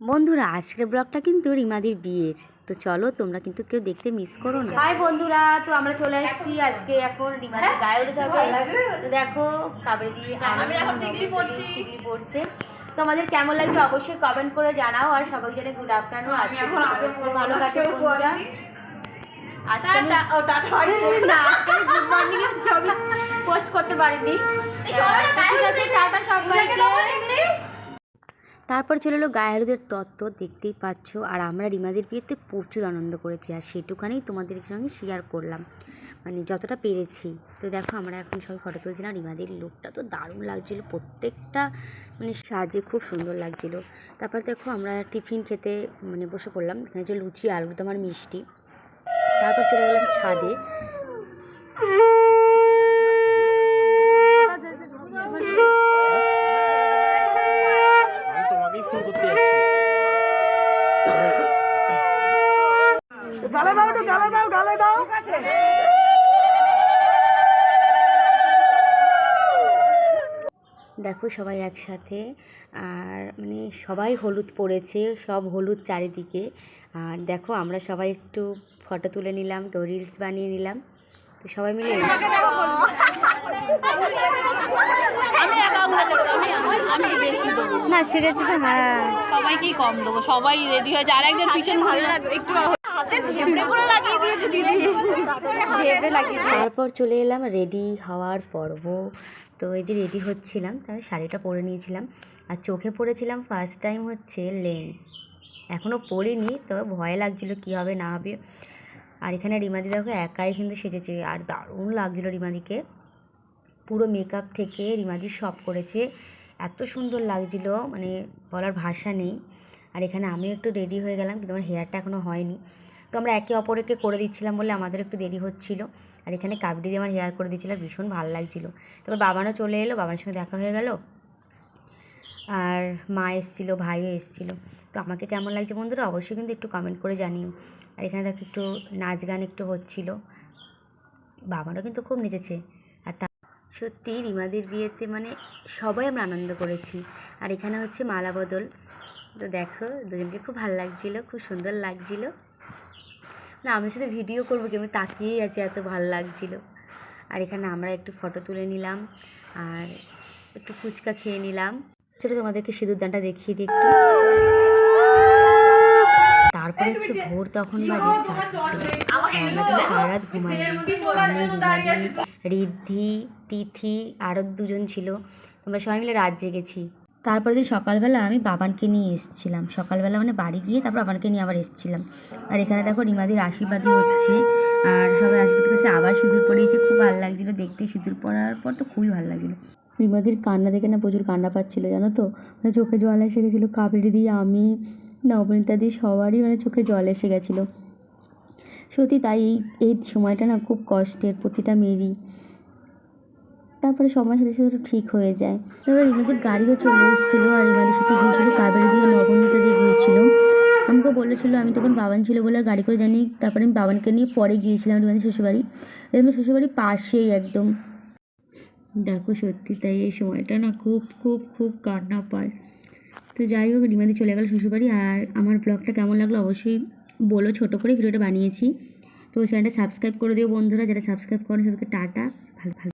বন্ধুরা আজকের ব্লগটা কিন্তু রিমাদির বিয়ের, তো চলো তোমরা কিন্তু কেউ দেখতে মিস করো না। হাই বন্ধুরা, তো আমরা চলে আসছি আজকে এখন রিমাদির গায়ে উঠে যাবে। তো দেখো কাবড়ি দিয়ে আমি এখন টিকলি পড়ছে। তো আমাদের কেমন লাগছে অবশ্যই কমেন্ট করে জানাও, আর সবাই জানে গুড আফটারনুন। আজকে ভালো কাটে বন্ধুরা। আজকে না আজকে গুড মর্নিং এর ছবি পোস্ট করতে পারিনি। ঠিক আছে, টাটা সবাইকে। তারপর চলে এলো গায়ে হলুদের তত্ত্ব, দেখতেই পাচ্ছ। আর আমরা রিমাদির বিয়েতে প্রচুর আনন্দ করেছি, আর সেটুখানেই তোমাদের সঙ্গে শেয়ার করলাম, মানে যতটা পেরেছি। তো দেখো আমরা এখন সবাই ফটো তুলছিলাম। রিমাদির লুকটা তো দারুণ লাগছিলো, প্রত্যেকটা মানে সাজে খুব সুন্দর লাগছিলো। তারপর দেখো আমরা টিফিন খেতে মানে বসে পড়লাম। এখানে হচ্ছে লুচি, আলুর দম আর মিষ্টি। তারপর চলে গেলাম ছাদে। দেখো সবাই একসাথে, আর মানে সবাই হলুদ পড়েছে, সব হলুদ চারিদিকে। আর দেখো আমরা সবাই একটু ফটো তুলে নিলাম, তো রিলস বানিয়ে নিলাম। তো সবাই মিলে না সেরেছে তো, হ্যাঁ সবাইকেই কম দেবো, সবাই রেডি হয়েছে। আর একজন ভীষণ ভালো লাগবে একটু। তারপর চলে এলাম রেডি হওয়ার পর্ব। তো এই যে রেডি হচ্ছিলাম, তার শাড়িটা পরে নিয়েছিলাম, আর চোখে পরেছিলাম ফার্স্ট টাইম হচ্ছে লেন্স। এখনও পরিনি, তবে ভয় লাগছিলো কী হবে না হবে। আর এখানে রিমাদি দেখো একাই কিন্তু সেজেছে, আর দারুণ লাগছিলো রিমাদিকে। পুরো মেকআপ থেকে রিমাদি সব করেছে, এত সুন্দর লাগছিলো মানে বলার ভাষা নেই। আর এখানে আমিও একটু রেডি হয়ে গেলাম, কিন্তু আমার হেয়ারটা এখনও হয়নি। তো আমরা একে অপরকে করে দিচ্ছিলাম বলে আমাদের একটু দেরি হচ্ছিলো। আর এখানে কাবড়ি দিয়ে আমার হেয়ার করে দিচ্ছিলো, ভীষণ ভালো লাগছিলো। তারপর বাবানও চলে এলো, বাবার সঙ্গে দেখা হয়ে গেল। আর মা এসেছিলো, ভাইও এসেছিলো। তো আমাকে কেমন লাগছে বন্ধুরা অবশ্যই কিন্তু একটু কমেন্ট করে জানিও। আর এখানে দেখো একটু নাচ গান একটু হচ্ছিলো, বাবারও কিন্তু খুব নেচেছে। আর সত্যি রিমাদির বিয়েতে মানে সবাই আমরা আনন্দ করেছি। আর এখানে হচ্ছে মালা বদল। তো দেখো দুজনকে খুব ভালো লাগছিলো, খুব সুন্দর লাগছিলো। না আমি শুধু ভিডিও করবো কি, আমি তাকিয়েই আছি, এত ভালো লাগছিলো। আর এখানে আমরা একটু ফটো তুলে নিলাম, আর একটু ফুচকা খেয়ে নিলাম। চলো তোমাদেরকে সিঁদুরদানটা দেখিয়ে দিই একটু। তারপর হচ্ছে ভোর তখন বাজে 4টে। আমরা কিন্তু সারা রাত ঘুমাইনি। আমি, রিমাদি, রিদ্ধি, তিথি, আরও দুজন ছিল। আমরা সবাই মিলে রাত জেগেছি। তারপরে দিন সকালবেলা আমি বাবানকে নিয়ে এসেছিলাম, সকালবেলা মানে বাড়ি গিয়ে তারপর বাবানকে নিয়ে আবার এসেছিলাম। আর এখানে দেখো রিমাদির আশীর্বাদই হচ্ছে, আর সবাই আশীর্বাদ করছে। আবার সিঁদুর পরিয়েছে, খুব ভালো লাগছিলো দেখতে। সিঁদুর পরার পর তো খুবই ভালো লাগছিলো। রিমাদির কান্না দেখে না প্রচুর কান্না পাচ্ছিলো, জানো তো, মানে চোখে জল এসে গেছিলো। কাবেরি দিয়ে, আমি, নবনীতা দিয়ে সবারই মানে চোখে জল এসে গেছিলো। সত্যি তাই এই সময়টা না খুব কষ্টের প্রতিটা মেয়েরই। তারপরে সময়ের সাথে সাথে ঠিক হয়ে যায়। তারপরে রিমাদির গাড়িও চলে এসেছিলো, আর রিমাদির সাথে গিয়েছিলো কাবেরি দিয়ে, নবনীতা দিয়ে গিয়েছিলো। আমাকে বলেছিলো, আমি তখন বাবান ছিল বলে আর গাড়ি করে জানি। তারপরে আমি বাবানকে নিয়ে পরে গিয়েছিলাম রিমাদির শ্বশুরবাড়ি। রিমাদির শ্বশুরবাড়ির পাশেই একদম। দেখো সত্যি তাই এই সময়টা না খুব খুব খুব কান্না পায়। তো যাই হোক রিমাদি চলে গেল শ্বশুরবাড়ি। আর আমার ব্লগটা কেমন লাগলো অবশ্যই বলো, ছোটো করে ভিডিওটা বানিয়েছি। তো চ্যানেলটা সাবস্ক্রাইব করে দিও বন্ধুরা, যারা সাবস্ক্রাইব করেন সবাইকে টাটা। ভালো ভালো।